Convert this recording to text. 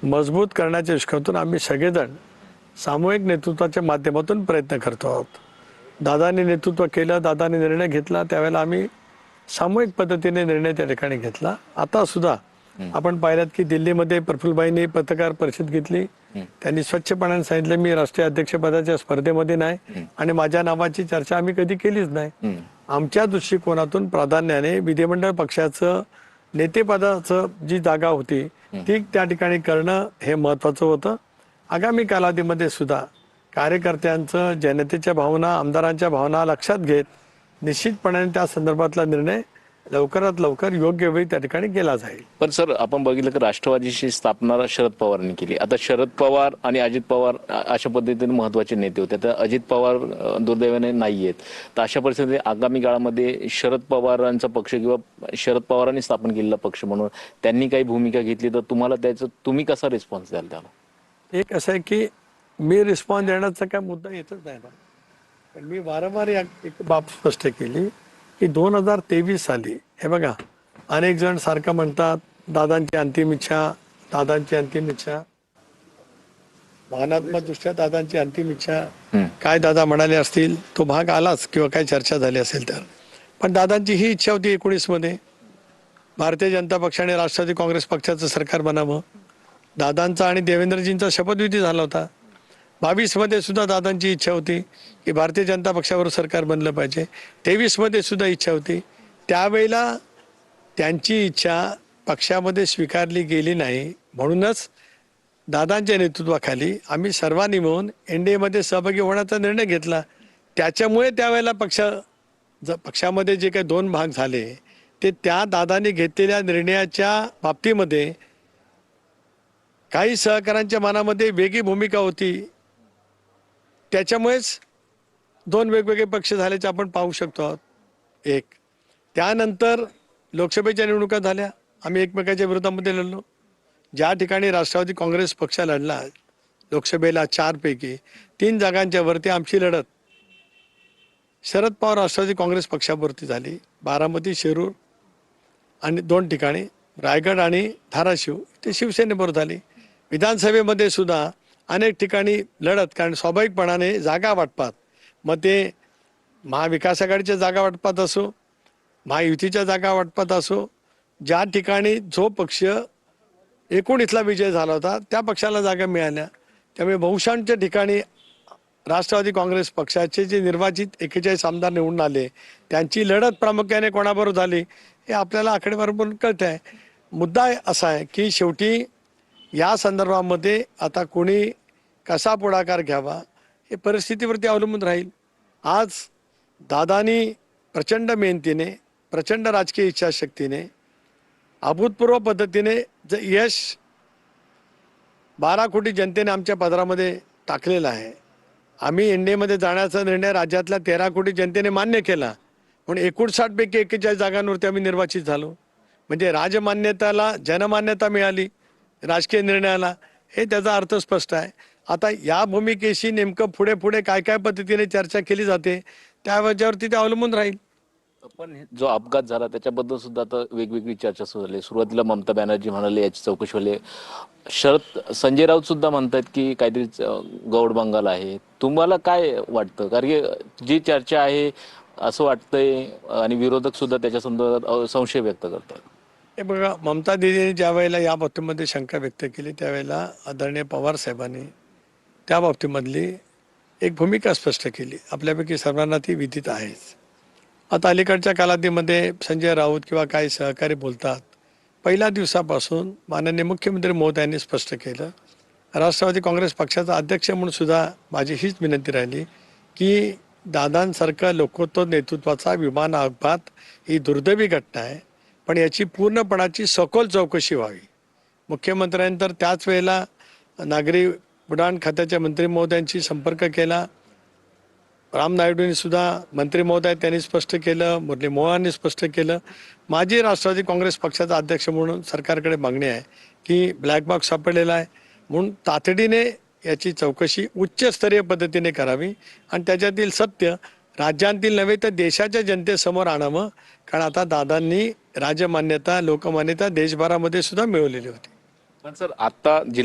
मजबूत करण्याच्या दृष्टीकोनातून आम्ही सगळेजण सामूहिक नेतृत्वाच्या माध्यमातून प्रयत्न करतो आहोत। दादांनी नेतृत्व केलं, दादांनी निर्णय घेतला, त्यावेळेला आम्ही सामूहिक पद्धतीने निर्णय त्या ठिकाणी घेतला। आता सुद्धा आपण पाहिलात की दिल्लीमध्ये प्रफुल्लभाईंनी पत्रकार परिषद घेतली, त्यांनी स्वच्छपणाने सांगितलं मी राष्ट्रीय अध्यक्षपदाच्या स्पर्धेमध्ये नाही आणि माझ्या नावाची चर्चा आम्ही कधी केलीच नाही। आमच्या दृष्टिकोनातून प्राधान्याने विधिमंडळ पक्षाचं नेतेपदाचं जी जागा होती ती त्या ठिकाणी करणं हे महत्त्वाचं होतं। आगामी कालावधीमध्ये सुद्धा कार्यकर्त्यांचं, जनतेच्या भावना, आमदारांच्या भावना लक्षात घेत निश्चितपणे त्या संदर्भातला निर्णय लवकरात लवकर योग्य वेळी त्या ठिकाणी केला जाईल। पण सर, आपण बघितलं की राष्ट्रवादीची स्थापना शरद पवारांनी केली। आता शरद पवार आणि अजित पवार अशा पद्धतीने महत्त्वाचे नेते होते, तर अजित पवार दुर्दैवाने नाही आहेत। तर अशा परिस्थितीत आगामी काळामध्ये शरद पवारांचा पक्ष किंवा शरद पवारांनी स्थापन केलेला पक्ष म्हणून त्यांनी काही भूमिका घेतली तर तुम्ही कसा रिस्पॉन्स द्याल त्याला? एक असं आहे की मी रिस्पॉन्स देण्याचा काय मुद्दा येतच नाही ना, पण मी वारंवार एक बाब स्पष्ट केली की 2023 साली हे बघा, अनेक जण सारखं म्हणतात दादांची अंतिम इच्छा, दादांची अंतिम इच्छा, भावनात्मक दृष्ट्या दादांची अंतिम इच्छा, काय दादा म्हणाले असतील तो भाग आलाच किंवा काय चर्चा झाली असेल तर, पण दादांची ही इच्छा होती 19 मध्ये भारतीय जनता पक्षाने राष्ट्रवादी काँग्रेस पक्षाचं सरकार बनावं। दादांचा आणि देवेंद्रजींचा शपथविधी झाला होता। 22 मध्ये सुद्धा दादांची इच्छा होती की भारतीय जनता पक्षावर सरकार बनलं पाहिजे। 23 मध्ये सुद्धा इच्छा होती। त्यावेळेला त्यांची इच्छा पक्षामध्ये स्वीकारली गेली नाही, म्हणूनच दादांच्या नेतृत्वाखाली आम्ही सर्वांनी मिळून एनडीएमध्ये सहभागी होण्याचा निर्णय घेतला। त्याच्यामुळे त्यावेळेला पक्षामध्ये जे काही 2 भाग झाले ते त्या दादांनी घेतलेल्या निर्णयाच्या बाबतीमध्ये काही सहकाऱ्यांच्या मनामध्ये वेगळी भूमिका होती, त्याच्यामुळेच 2 वेगवेगळे पक्ष झाल्याचे आपण पाहू शकतो आहोत। एक त्यानंतर लोकसभेच्या निवडणुका झाल्या, आम्ही एकमेकाच्या विरोधामध्ये लढलो। ज्या ठिकाणी राष्ट्रवादी काँग्रेस पक्ष लढला लोकसभेला 4 पैकी 3 जागांच्या वरती आमची लढत शरद पवार राष्ट्रवादी काँग्रेस पक्षावरती झाली। बारामती, शिरूर आणि 2 ठिकाणी रायगड आणि धाराशिव ते शिवसेनेबरोबर झाली। विधानसभेमध्ये सुद्धा अनेक ठिकाणी लढत, कारण स्वाभाविकपणाने जागा वाटपात, मग ते महाविकास आघाडीच्या जागा वाटपात असो, महायुतीच्या जागा वाटपात असो, ज्या ठिकाणी जो पक्ष 19ला विजय झाला होता त्या पक्षाला जागा मिळाल्या। त्यामुळे बहुतांश ठिकाणी राष्ट्रवादी काँग्रेस पक्षाचे जे निर्वाचित 41 आमदार निवडून आले त्यांची लढत प्रामुख्याने कोणाबरोबर झाली हे आपल्याला आकडेवारीवरून कळतं आहे। मुद्दा असा आहे की शेवटी या संदर्भामध्ये आता कोणी कसा पुढाकार घ्यावा हे परिस्थितीवरती अवलंबून राहील। आज दादांनी प्रचंड मेहनतीने, प्रचंड राजकीय इच्छाशक्तीने, अभूतपूर्व पद्धतीने यश 12 कोटी जनतेने आमच्या पदरामध्ये टाकलेला आहे। आम्ही एनडीएमध्ये जाण्याचा निर्णय राज्यातल्या 13 कोटी जनतेने मान्य केला, म्हणून 59 पैकी 41 जागांवरती आम्ही निर्वाचित झालो। म्हणजे राजमान्यताला जनमान्यता मिळाली राजकीय निर्णयाला, हे त्याचा अर्थ स्पष्ट आहे। आता या भूमिकेशी नेमकं पुढे पुढे काय काय पद्धतीने चर्चा केली जाते त्यावरती ते अवलंबून राहील। पण जो अपघात झाला त्याच्याबद्दल सुद्धा आता वेगवेगळी चर्चा सुरू झाली। सुरुवातीला ममता बॅनर्जी म्हणाले याची चौकशी व्हावी, संजय राऊत सुद्धा म्हणतात की काहीतरी गौड बंगाल आहे। तुम्हाला काय वाटतं? कारण की जी चर्चा आहे असं वाटतंय आणि विरोधक सुद्धा त्याच्या संदर्भात संशय व्यक्त करतात। हे बघा, ममता दिदीने ज्या वेळेला या बाबतीमध्ये शंका व्यक्त केली त्यावेळेला आदरणीय पवार साहेबांनी त्या बाबतीमधली एक भूमिका स्पष्ट केली। आपल्यापैकी सर्वांना ती विदित आहेच। आता अलीकडच्या कालावधीमध्ये संजय राऊत किंवा काही सहकारी बोलतात, पहिल्या दिवसापासून माननीय मुख्यमंत्री महोदयांनी स्पष्ट केलं, राष्ट्रवादी काँग्रेस पक्षाचा अध्यक्ष म्हणून सुद्धा माझी हीच विनंती राहिली की दादांसारखं लोकोत्तर नेतृत्वाचा विमान अपघात ही दुर्दैवी घटना आहे, पण याची पूर्णपणाची सखोल चौकशी व्हावी। मुख्यमंत्र्यांतर त्याच वेळेला नागरी उड्डाण खात्याच्या मंत्री महोदयांशी संपर्क केला। राम नायडूंनी सुद्धा मंत्री महोदय त्यांनी स्पष्ट केलं, मुरली मोहननी स्पष्ट केलं। माझी राष्ट्रवादी काँग्रेस पक्षाचा अध्यक्ष म्हणून सरकारकडे मागणी आहे की ब्लॅक बॉक्स सापडलेला आहे, म्हणून तातडीने याची चौकशी उच्चस्तरीय पद्धतीने करावी आणि त्याच्यातील सत्य राज्यांतील नव्हे तर देशाच्या जनतेसमोर आणावं। कारण आता दादांनी राजमान्यता, लोकमान्यता देशभरामध्ये सुद्धा मिळवलेली होती। पण सर, आता जिल्हा